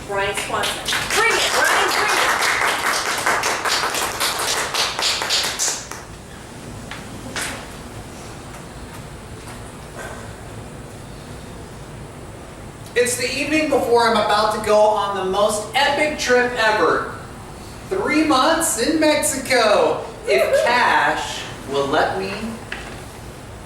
Bryan Swanson. Bring it, Bryan, bring it. It's the evening before I'm about to go on the most epic trip ever. 3 months in Mexico. If cash will let me,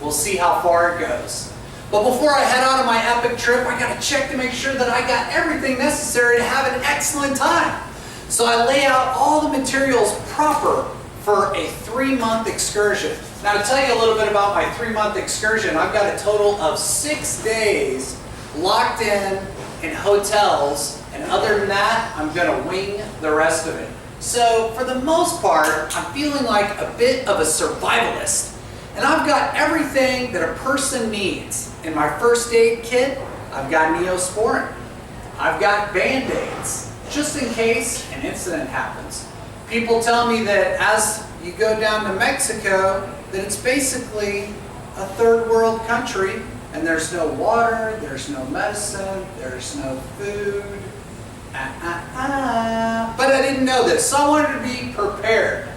we'll see how far it goes. But before I head out on my epic trip, I gotta check to make sure that I got everything necessary to have an excellent time. So I lay out all the materials proper for a 3-month excursion. Now to tell you a little bit about my 3-month excursion, I've got a total of 6 days locked in hotels, and other than that, I'm gonna wing the rest of it. So for the most part, I'm feeling like a bit of a survivalist. And I've got everything that a person needs. In my first aid kit, I've got Neosporin. I've got Band-Aids, just in case an incident happens. People tell me that as you go down to Mexico, that it's basically a third world country, and there's no water, there's no medicine, there's no food. But I didn't know this, so I wanted to be prepared.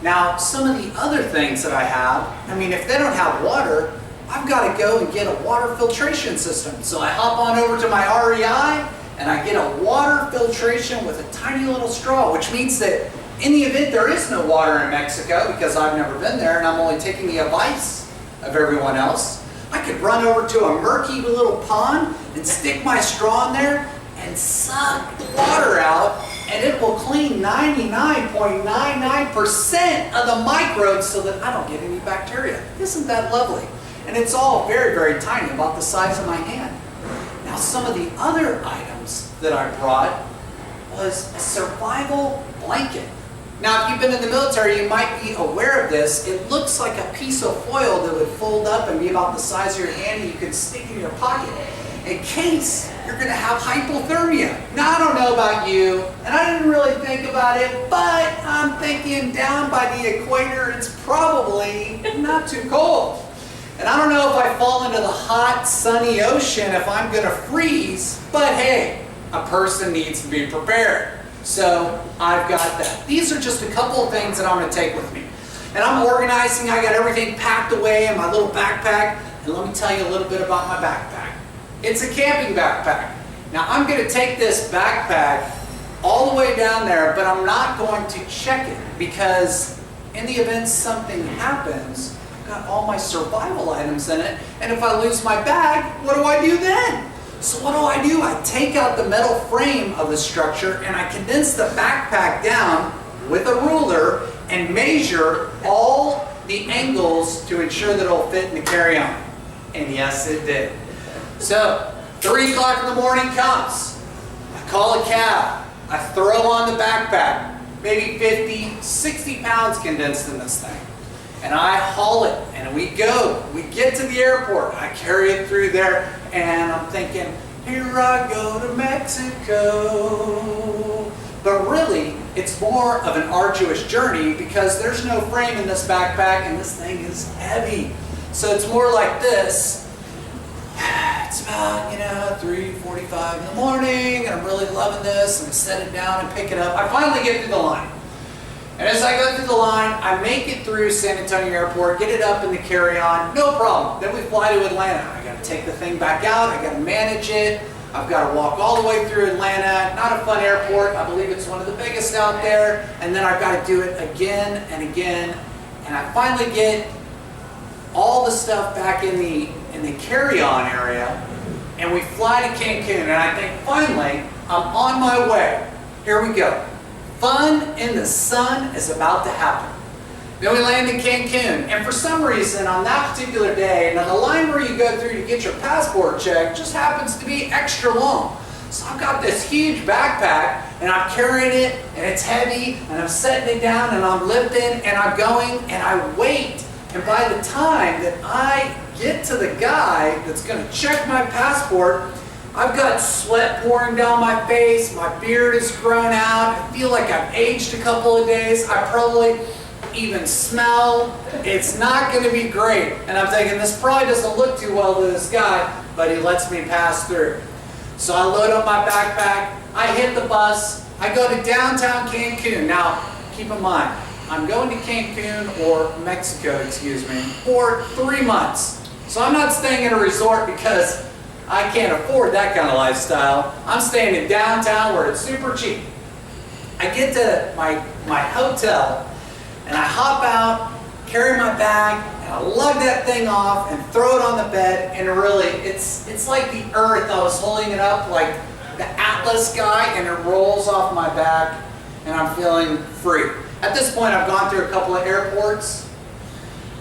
Now, some of the other things that I have, I mean, if they don't have water, I've got to go and get a water filtration system. So I hop on over to my REI and I get a water filtration with a tiny little straw, which means that in the event there is no water in Mexico, because I've never been there and I'm only taking the advice of everyone else, I could run over to a murky little pond and stick my straw in there and suck the water out, and it will clean 99.99% of the microbes so that I don't get any bacteria. Isn't that lovely? And it's all very, very tiny, about the size of my hand. Now, some of the other items that I brought was a survival blanket. Now, if you've been in the military, you might be aware of this. It looks like a piece of foil that would fold up and be about the size of your hand, and you could stick in your pocket in case you're going to have hypothermia. Now, I don't know about you, and I didn't really think about it, but I'm thinking down by the equator, it's probably not too cold. And I don't know if I fall into the hot, sunny ocean if I'm going to freeze, but hey, a person needs to be prepared. So I've got that. These are just a couple of things that I'm going to take with me. And I'm organizing. I got everything packed away in my little backpack. And let me tell you a little bit about my backpack. It's a camping backpack. Now I'm going to take this backpack all the way down there, but I'm not going to check it, because in the event something happens, I've got all my survival items in it, and if I lose my bag, what do I do then? So what do? I take out the metal frame of the structure and I condense the backpack down with a ruler and measure all the angles to ensure that it'll fit in the carry-on. And yes, it did. So 3 o'clock in the morning comes. I call a cab. I throw on the backpack. Maybe 50, 60 pounds condensed in this thing. And I haul it, and we go. We get to the airport. I carry it through there, and I'm thinking, here I go to Mexico. But really, it's more of an arduous journey because there's no frame in this backpack, and this thing is heavy. So it's more like this. It's about, 3:45 in the morning, and I'm really loving this, and I set it down and pick it up. I finally get through the line. And as I go through the line, I make it through San Antonio Airport, get it up in the carry-on, no problem. Then we fly to Atlanta. I got to take the thing back out. I got to manage it. I've got to walk all the way through Atlanta. Not a fun airport. I believe it's one of the biggest out there. And then I've got to do it again and again. And I finally get all the stuff back in the carry-on area. And we fly to Cancun. And I think, finally, I'm on my way. Here we go. Fun in the sun is about to happen. Then we land in Cancun, and for some reason on that particular day, now the line where you go through to get your passport checked just happens to be extra long. So I've got this huge backpack, and I'm carrying it, and it's heavy, and I'm setting it down, and I'm lifting, and I'm going, and I wait. And by the time that I get to the guy that's going to check my passport, I've got sweat pouring down my face, my beard is grown out, I feel like I've aged a couple of days, I probably even smell. It's not going to be great. And I'm thinking, this probably doesn't look too well to this guy, but he lets me pass through. So I load up my backpack, I hit the bus, I go to downtown Cancun. Now, keep in mind, I'm going to Cancun, or Mexico, excuse me, for 3 months. So I'm not staying in a resort because I can't afford that kind of lifestyle. I'm staying in downtown where it's super cheap. I get to my hotel and I hop out, carry my bag, and I lug that thing off and throw it on the bed, and really, it's like the earth. I was holding it up like the Atlas guy, and it rolls off my back, and I'm feeling free. At this point, I've gone through a couple of airports.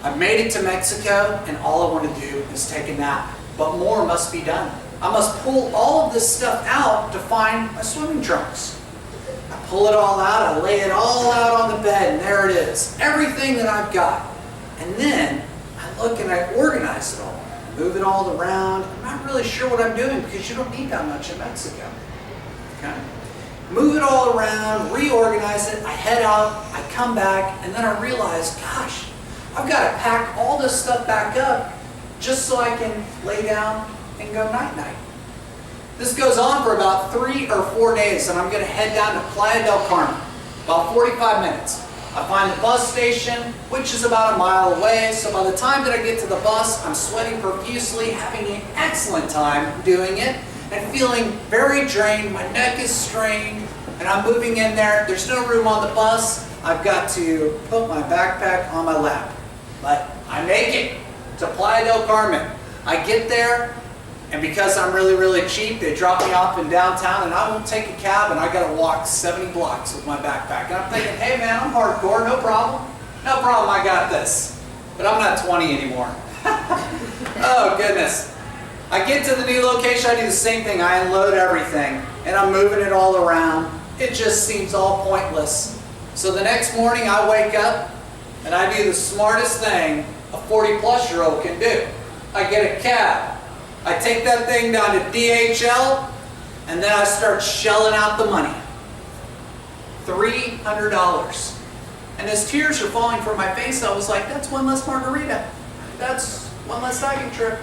I've made it to Mexico, and all I want to do is take a nap. But more must be done. I must pull all of this stuff out to find my swimming trunks. I pull it all out, I lay it all out on the bed, and there it is. Everything that I've got. And then I look and I organize it all. Move it all around. I'm not really sure what I'm doing because you don't need that much in Mexico. Okay? Move it all around, reorganize it, I head out, I come back, and then I realize, gosh, I've got to pack all this stuff back up just so I can lay down and go night-night. This goes on for about 3 or 4 days, and I'm going to head down to Playa del Carmen, about 45 minutes. I find the bus station, which is about a mile away, so by the time that I get to the bus, I'm sweating profusely, having an excellent time doing it, and feeling very drained. My neck is strained, and I'm moving in there. There's no room on the bus. I've got to put my backpack on my lap. But I make it to Playa del Carmen. I get there, and because I'm really, really cheap, they drop me off in downtown, and I won't take a cab, and I gotta walk 70 blocks with my backpack. And I'm thinking, hey man, I'm hardcore, no problem. No problem, I got this. But I'm not 20 anymore. Oh goodness. I get to the new location, I do the same thing. I unload everything, and I'm moving it all around. It just seems all pointless. So the next morning I wake up, and I do the smartest thing a 40-plus-year-old can do. I get a cab. I take that thing down to DHL, and then I start shelling out the money. $300. And as tears are falling from my face, I was like, that's one less margarita. That's one less diving trip.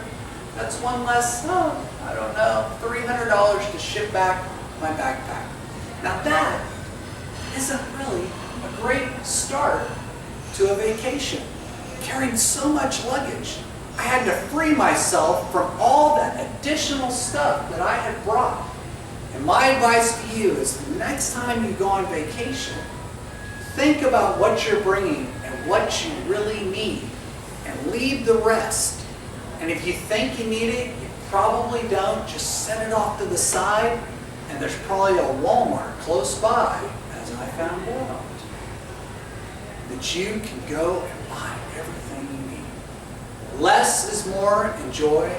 That's one less, I don't know, $300 to ship back my backpack. Now that isn't really a great start to a vacation. Carrying so much luggage. I had to free myself from all that additional stuff that I had brought. And my advice to you is the next time you go on vacation, think about what you're bringing and what you really need, and leave the rest. And if you think you need it, you probably don't. Just set it off to the side, and there's probably a Walmart close by, as I found out, that you can go and buy everything you need. Less is more. Enjoy